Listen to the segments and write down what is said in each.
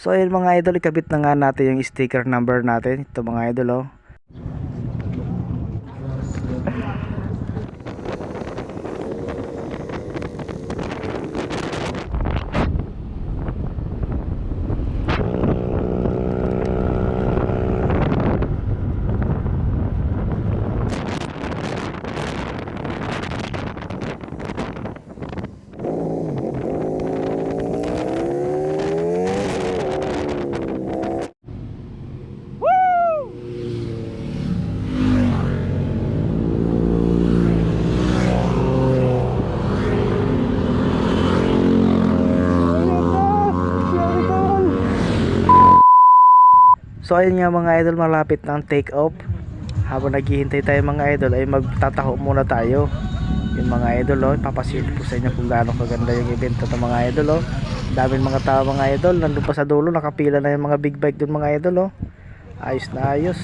So ayun mga idol, ikabit na nga natin yung sticker number natin. Ito mga idol oh. So ayun nga mga idol, malapit na ang take off. Habang naghihintay tayo mga idol ay magtataho muna tayo. Yung mga idol oh, papasilip ko sa inyo kung gaano kaganda yung event ito mga idol oh. Daming mga tao mga idol, nandun pa sa dulo, nakapila na yung mga big bike dun mga idol oh. Ayos na ayos.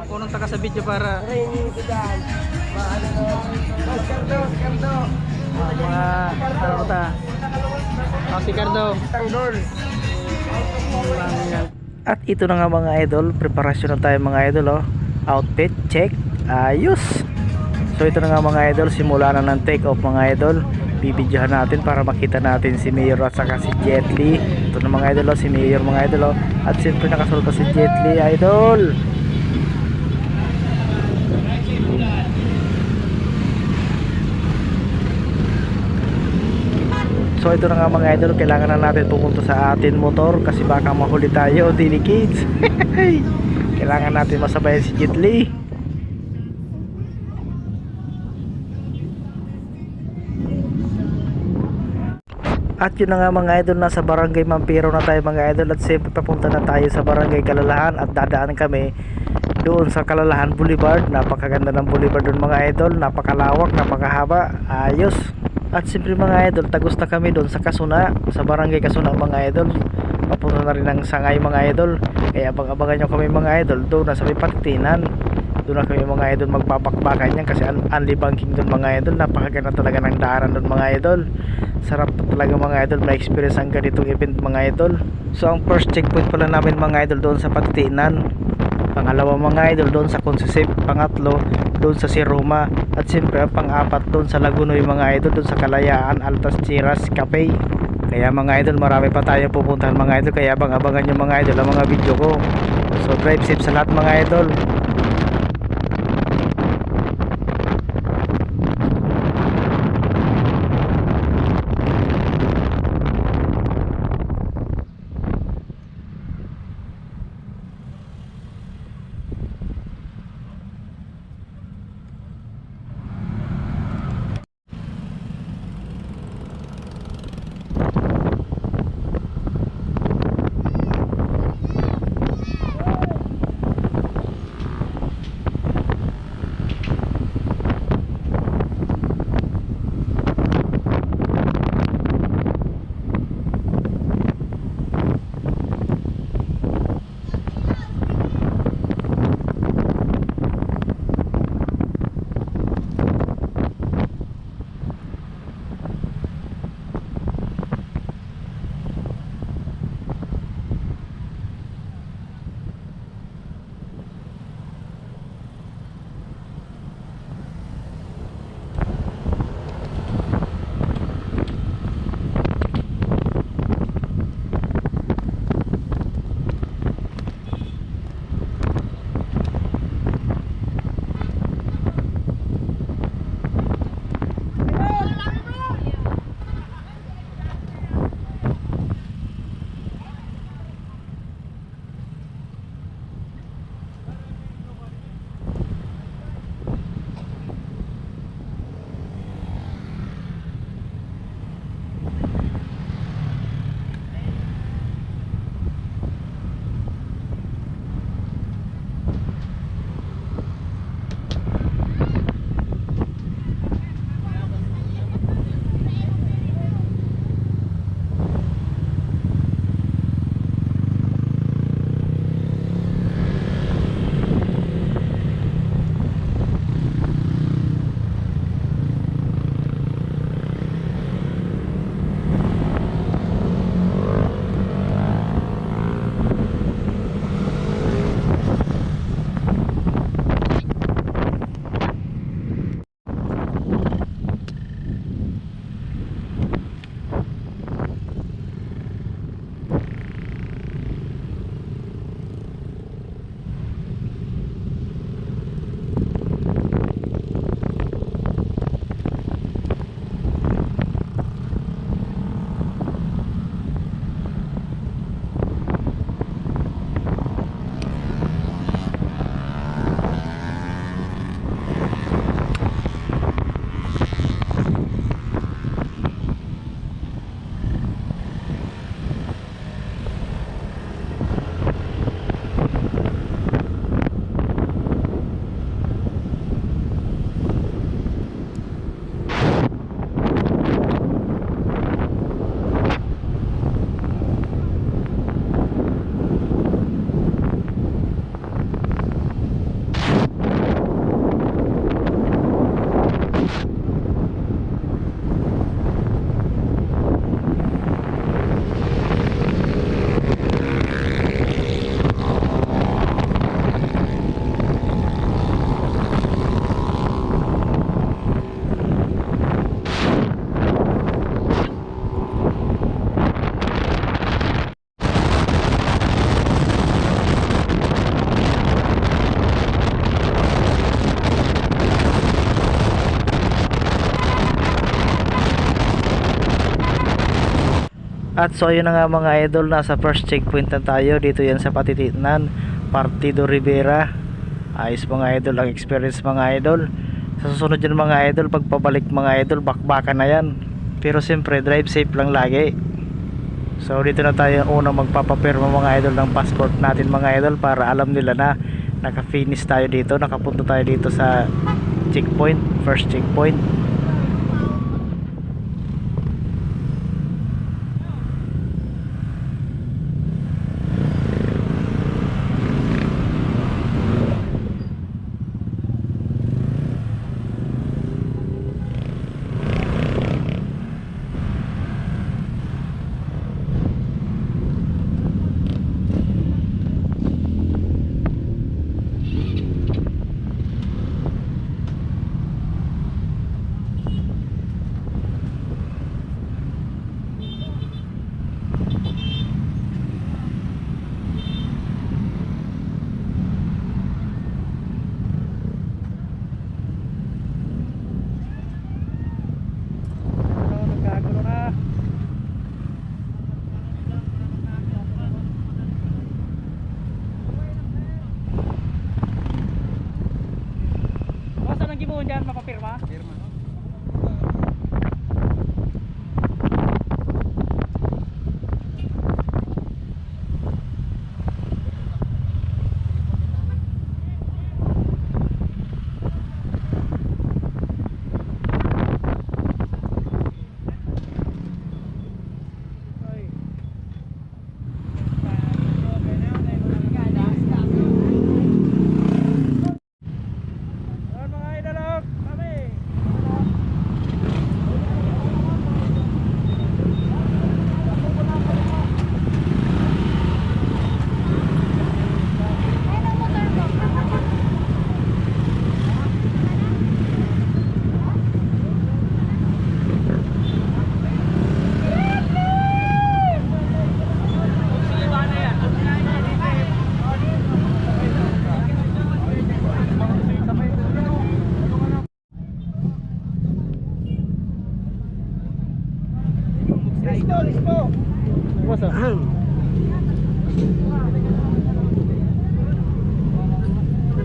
Unang taka sa video para mga ano ta? Si Cardo. At ito na nga mga idol, preparasyon na tayo mga idol oh. Outfit check, ayos. So ito na nga mga idol, simula na ng take off mga idol. Bibidyohan natin para makita natin si Mayor at saka si Jet Li. Ito na mga idol oh, si Mayor mga idol oh. At siyempre nakasunod pa si Jet Li idol. So ito na nga mga idol, kailangan na natin pumunta sa atin motor kasi baka mahuli tayo, dili kids. Kailangan natin masabayan si Jet Li. At yun na nga mga idol, nasa barangay Mampiro na tayo mga idol. At siyempre papunta na tayo sa barangay Kalalahan at dadaan kami doon sa Kalalahan Boulevard. Napakaganda ng boulevard doon mga idol, napakalawak, napakahaba, ayos. At siyempre mga idol, tagos na kami doon sa Kasuna, sa barangay Kasuna mga idol. Papunta na rin ng Sangay mga idol. Kaya abang-abangan nyo kami mga idol doon na sa may Patinan. Doon na kami mga idol magpapakbakan yan kasi unli banking doon mga idol. Napakaganda talaga ng daanan doon mga idol. Sarap talaga mga idol, may experience ang ganitong event mga idol. So ang first checkpoint pala namin mga idol doon sa Patinan. Pangalawa mga idol doon sa Consisip. Pangatlo doon sa Siroma. At siyempre ang pang-apat doon sa Lagunoy mga idol, doon sa Kalayaan Altas Chiras Cafe. Kaya mga idol, marami pa tayong pupuntahan mga idol. Kaya abang-abangan nyo mga idol ang mga video ko. So drive safe sa lahat mga idol. At so ayun na nga mga idol, nasa first checkpoint na tayo. Dito yan sa Patitinan, Partido Rivera. Ayos mga idol ang experience mga idol. Sa susunod yan mga idol, pagpabalik mga idol, bakbakan na yan. Pero siyempre drive safe lang lagi. So dito na tayo unang magpapapirma mga idol ng passport natin mga idol, para alam nila na naka-finish tayo dito, nakapunta tayo dito sa checkpoint, first checkpoint. Diyan mapapirma? Pirma.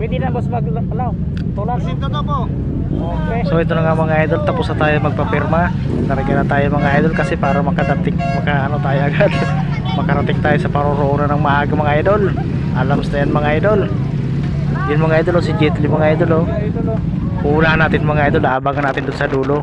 Pwede na boss mag-alaw. Tulad. Okay. So ito na nga mga idol, tapos na tayo magpapirma. Narigyan na tayo mga idol kasi para makarating tayo agad. Makarating tayo sa paroroonan ng maaga mga idol. Alams na yan mga idol. Yun mga idol, si Jetli mga idol. Uulahan natin mga idol, abangan natin doon sa dulo.